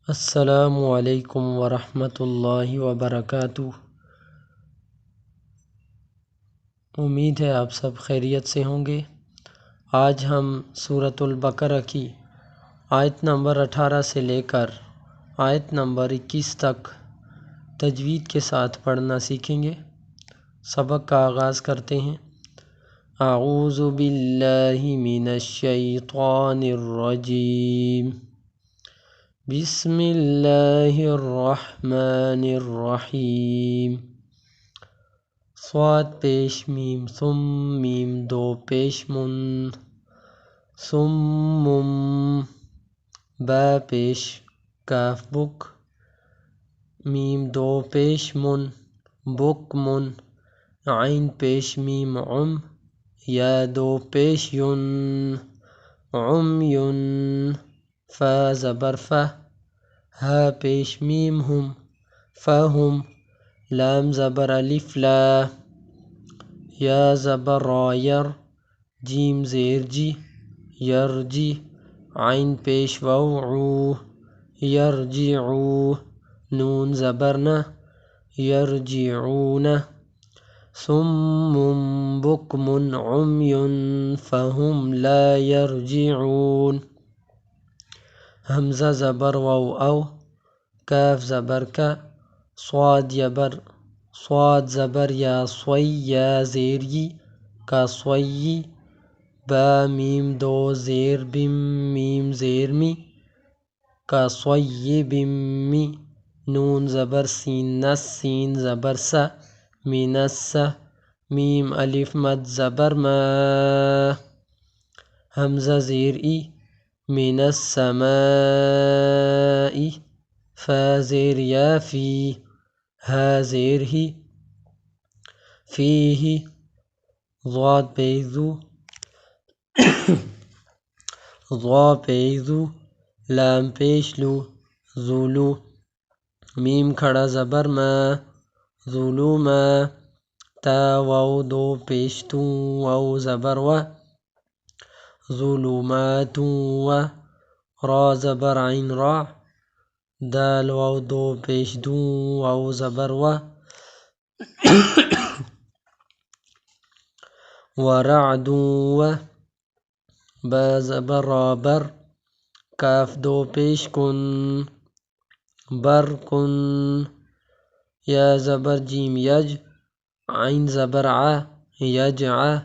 السلام علیکم ورحمۃ اللہ وبرکاتہ۔ امید ہے آپ سب خیریت سے ہوں گے۔ آج ہم سورۃ البقرہ کی آیت نمبر 18 سے لے کر آیت نمبر 21 تک تجوید کے ساتھ پڑھنا سیکھیں گے۔ سبق کا آغاز کرتے ہیں۔ اعوذ باللہ من الشیطان الرجیم، بسم اللہ الرحمن الرحیم۔ صاد پیش میم ثم میم دو پیش من ثم با پیش کاف بک میم دو پیش من بک من عین پیش میم عم یا دو پیش ین عمیٌ فا زبر فا ہا پیش میم ہم فہم لام زبر الف لا یا زبر را یر جیم زیر جی یرجی عین پیش واو عو یرجعو نون زبر نا یرجعون صم بکم عمی فهم لا یرجعون حمزہ زبر واو او کاف زبر کا صاد زبر یا صوی یا زیر ی کا صوی با میم دو زیر بم میم زیر می کا صوی بم می نون زبر سین نس سین زبر سا من السا میم الف مد زبر ما حمزہ زیر ای من السماء فا زیر یا فی ہا زیر ہی فیہ ضاد پیش ذو ضا پیش ذو لام پیش لو ذولو میم کھڑا زبر ما ظلما تا واو دو پیش تو واو زبر و ظلمات و را زبر عین را دال واو دو پیش دو واو زبر و ورعد و با زبر را بر کاف دو پیش کن بر کن یا زبر جیم یج عین زبر ع یجع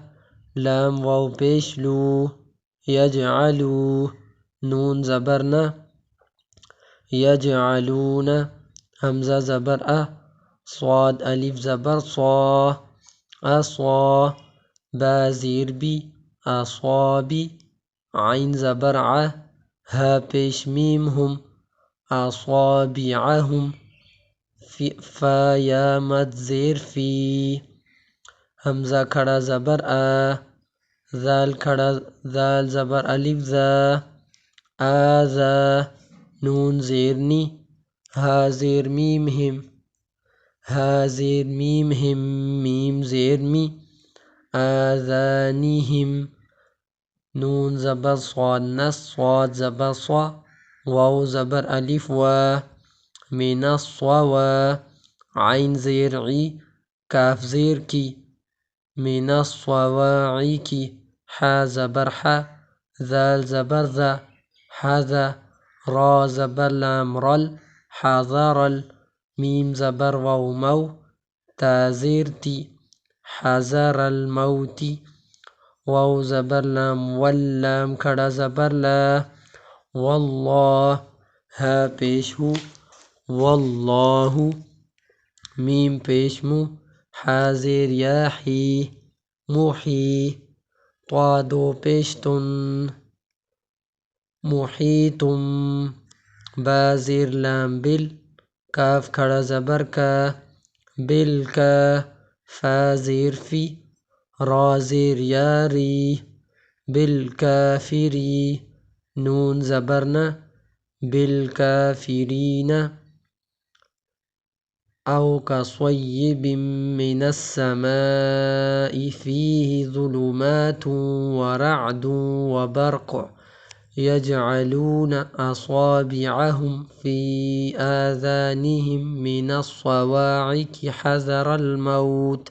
لام واو پیش لو یجعلو نون زبر نا یجعلون حمزہ زبر صاد الف زبر صا اصا با زیر بی اصابی عین زبر ع ہا پیش میم ہم اصابعہم فا یا مد زیر فی حمزہ کھڑا زبر ذال کھڑا ذال زبر الف ذا آذا نون زیر نی ہا زیر میم ہم ہا زیر میم ہم میم زیر می آذانہم نون زبر صاد نس صاد زبر صا واو زبر الف و من الصوا عین زیر عی کاف زیر کی من الصواعی کی حا زبر حا ذال زبر ذا حذا را زبر لام رل حذرل میم زبر واو مو تا زیر تی حذر الموت واو زبر لام واللام کھڑا زبر لا واللہ ہا پیش ہو واللہ میم پیش مو ہا زیر یا حی محی طا دو پیش تن محیطم با زیر لام بل کاف کھڑا زبر کا بل کا فا زیر فی را زیر یاری بالکافری نون زبر نا بالکافرین او کصیب من السماء فیہ ظلمات ورعد وبرق يجعلون أصابعهم في آذانهم من الصواعق حذر الموت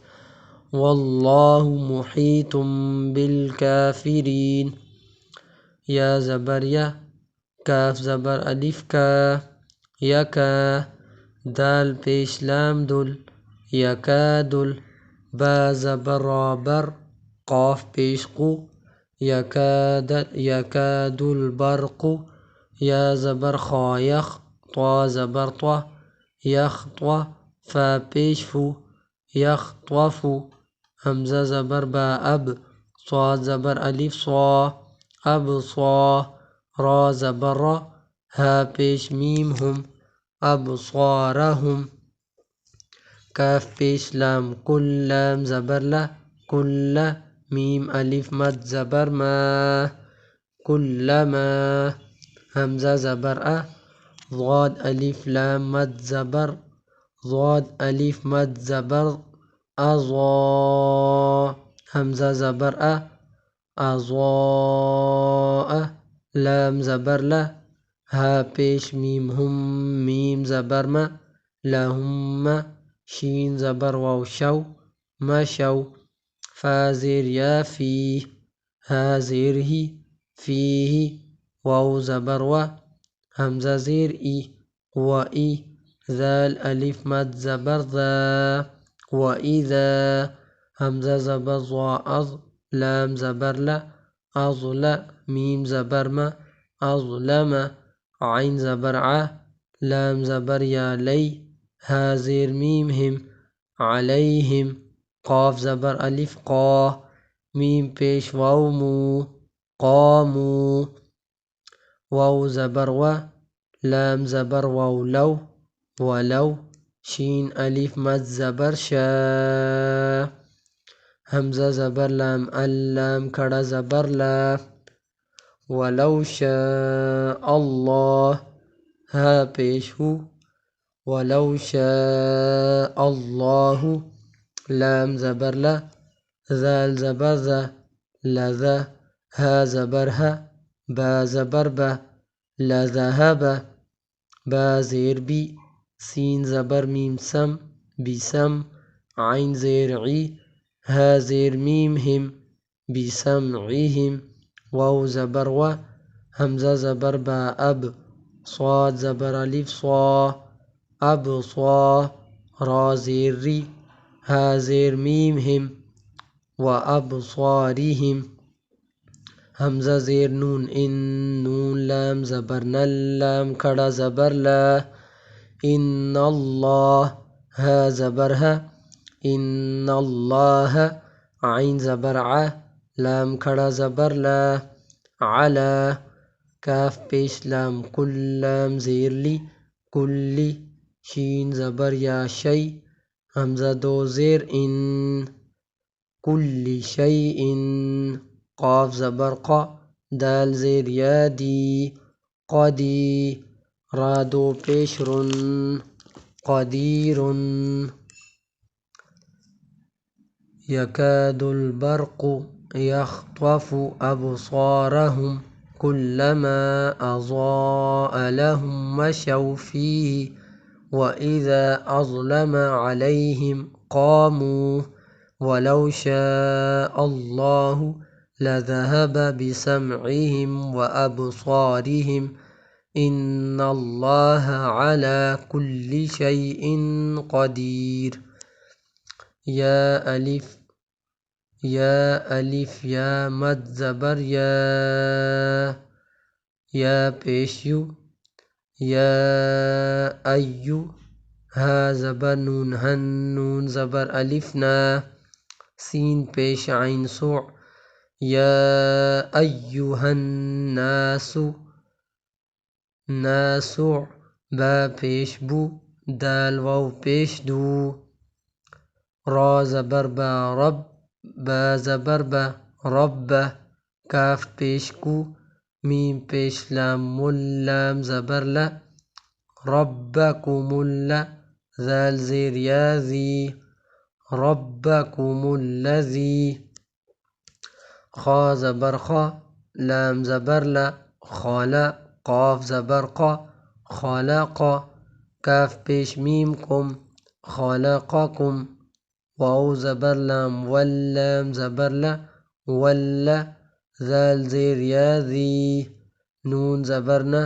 والله محيط بالكافرين. یا زبر یا، کاف زبر الف کا، یکا، دال پیش لام دل، یکادل، با زبر رابر، قاف پیش قو، یکاد البرق، یا زبر خا یخ، طا زبر طا، یخطو، فا پیش فو، یخطوفو، حمزہ زبر با اب، صاد زبر الف صا، اب صا، را زبر را، ہا پیش میم ہم، اب صارہم، کاف پیش لام کل، لام زبر لا، کل، میم الف مد زبر ما، کلما، حمزہ زبر ا، ضاد الف لام مد زبر، ضاد الف مد زبر، اضا، حمزہ زبر ا، اضاء، لام زبر لا، ہا پیش میم ہم، میم زبر ما، لہم، شین زبر واو شو، مشو، فا زیر یا فی، ہا زیر ہی، فیہ، واو زبر و، حمزہ زیر ای، و ای، ذال الف مد زبر ذا، و اذا، حمزہ زبر ضا اض، لام زبر لا، اضلا، میم زبر ما، اظلم، عین زبر ع، لام زبر یا لی، ہا زیر میم ہم، علیہم، قاف زبر الف قا، میم پیش واو مو، قامو، واو زبر و، لام زبر واو لو، ولو، شین الف مد زبر شا، حمزہ زبر لام اللام کھڑا زبر لا، ولو شاء اللہ، ہا پیش ہو، ولو شاء اللہ، لام زبر لا، ذال زبر ذا، لذا، ہا زبر ہا، با زبر با، لذهب، با زیر بی، سین زبر میم سم، بسم، عین زیر عی، ہا زیر میم ہم، بسمعہم، واو زبر و، حمزہ زبر با اب، صاد زبر الف صا، اب صا، را زیر ری، ہا زیر میم ہم، و ابصارہم، حمزہ زیر نون ان، نون لام زبر نل، لام کھڑا زبر لا، ان اللہ، ہا زبر ہا، ان اللہ، عین زبر ع، لام کھڑا زبر لا، علا، کاف پیش لام کل، لام زیر لی، کلی، شین زبر یا شی، حمزہ دو زیر ان، کل شیء، قاف زبر قا، دال زیر یا دی، قدی، را دو پیش رن، قدیر، یکاد البرق یخطف ابصارهم كلما اضاء لهم مشوا فيه وإذا أظلم عليهم قاموا ولو شاء الله لذهب بسمعهم وأبصارهم إن الله على كل شيء قدير. یا الف، یا مد زبر یا، یا پیش یو، یا ایو، ہا زبر نون ہن، نون زبر الف نا، سین پیش عین سوع، یا ایہا الناس، ناسع، با پیش بو، دال واو پیش دو، را زبر با رب، با زبر با رب، کاف پیش کو، میم پیش لام مل، لام زبر لا، ربکم اللہ، ذال زیر یا ذی، ربکم الذی، خا زبر خا، لام زبر لا، خالا قاف زبر قا خالق کاف پیش میم کم خالقکم واو زبر لام واللام زبر لا ولا ذال زیر یا ذی نون زبر نا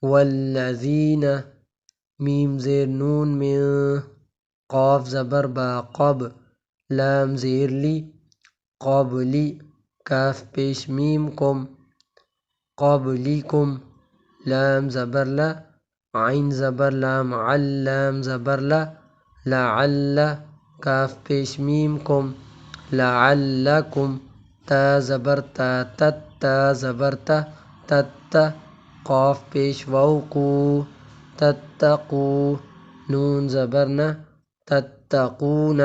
والذین میم زیر نون من قاف زبر با قب لام زیر لی قبلی کاف پیش میم کم قبلیکم لام زبر لا عین زبر لام علام زبر لا لعل کاف پیش میم کم لعلکم تا زبر تا تا زبر تا قاف پیش ووقو تتقو نون زبر نا تتقون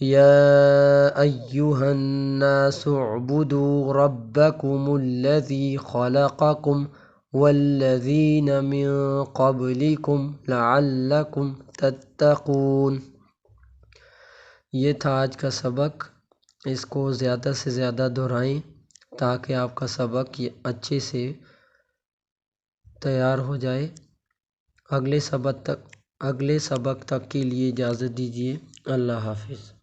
يا أيها الناس اعبدوا ربكم الذي خلقكم والذين من قبلكم لعلكم تتقون۔ یہ تھا آج کا سبق، اس کو زیادہ سے زیادہ دہرائیں تاکہ آپ کا سبق اچھے سے تیار ہو جائے۔ اگلے سبق تک کے لیے اجازت دیجیے۔ اللہ حافظ۔